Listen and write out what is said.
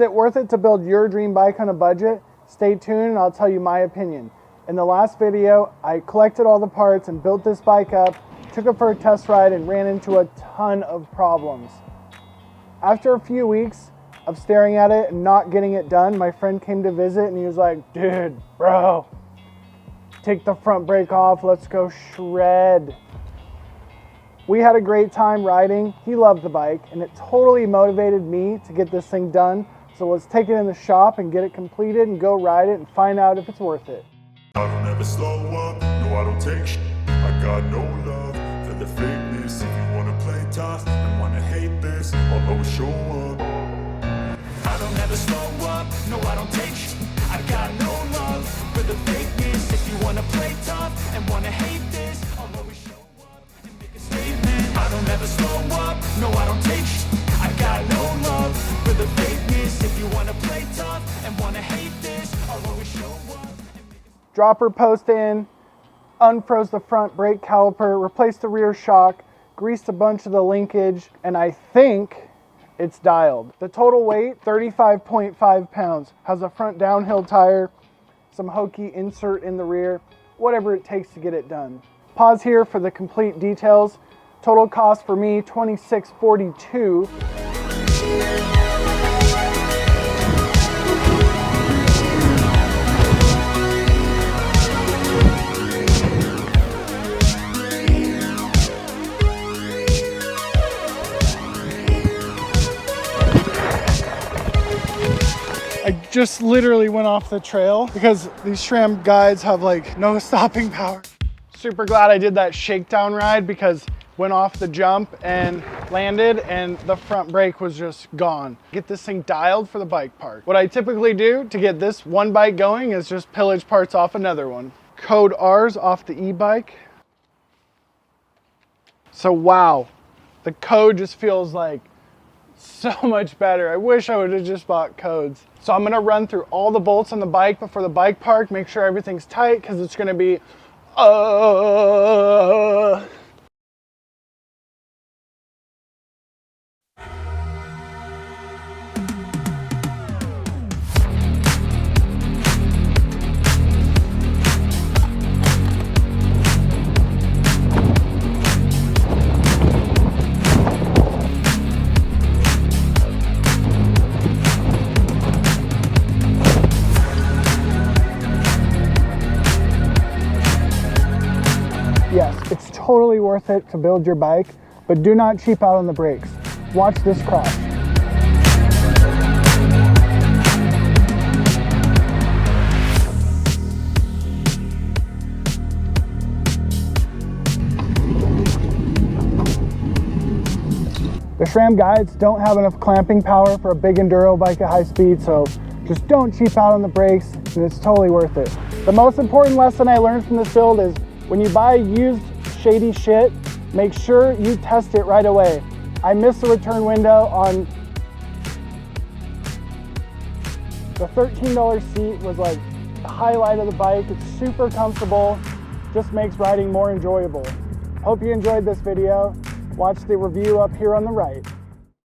it worth it to build your dream bike on a budget? Stay tuned and I'll tell you my opinion. In the last video, I collected all the parts and built this bike up, took it for a test ride and ran into a ton of problems. After a few weeks of staring at it and not getting it done, my friend came to visit and he was like, dude, bro, take the front brake off, let's go shred. We had a great time riding. He loved the bike and it totally motivated me to get this thing done. So let's take it in the shop and get it completed and go ride it and find out if it's worth it. I don't ever slow up, no I don't take shit. I got no love for the fakeness. If you wanna play tough and wanna hate this, I'll always show up. I don't ever slow up, no I don't take shit. I got no love for the fakeness. If you wanna play tough and wanna hate this, I'll always show up and make a statement. I don't ever slow up, no I don't take shit. I got no love for the fakeness. If you wanna play tough and wanna hate this, I'll always show up. Dropper post in, unfroze the front brake caliper, replaced the rear shock, greased a bunch of the linkage, and I think it's dialed. The total weight, 35.5 pounds. Has a front downhill tire, some hokey insert in the rear, whatever it takes to get it done. Pause here for the complete details. Total cost for me, $26.42. I just literally went off the trail because these SRAM guides have like no stopping power. Super glad I did that shakedown ride because went off the jump and landed and the front brake was just gone. Get this thing dialed for the bike park. What I typically do to get this one bike going is just pillage parts off another one. Code R's off the e-bike. So wow, the code just feels like so much better. I wish I would have just bought codes. So I'm gonna run through all the bolts on the bike before the bike park, make sure everything's tight because it's gonna be Yes, it's totally worth it to build your bike, but do not cheap out on the brakes. Watch this crash. The SRAM guides don't have enough clamping power for a big enduro bike at high speed, so just don't cheap out on the brakes, and it's totally worth it. The most important lesson I learned from this build is when you buy used shady shit, make sure you test it right away. I missed the return window on the $13 seat. Was like the highlight of the bike. It's super comfortable, just makes riding more enjoyable. Hope you enjoyed this video. Watch the review up here on the right.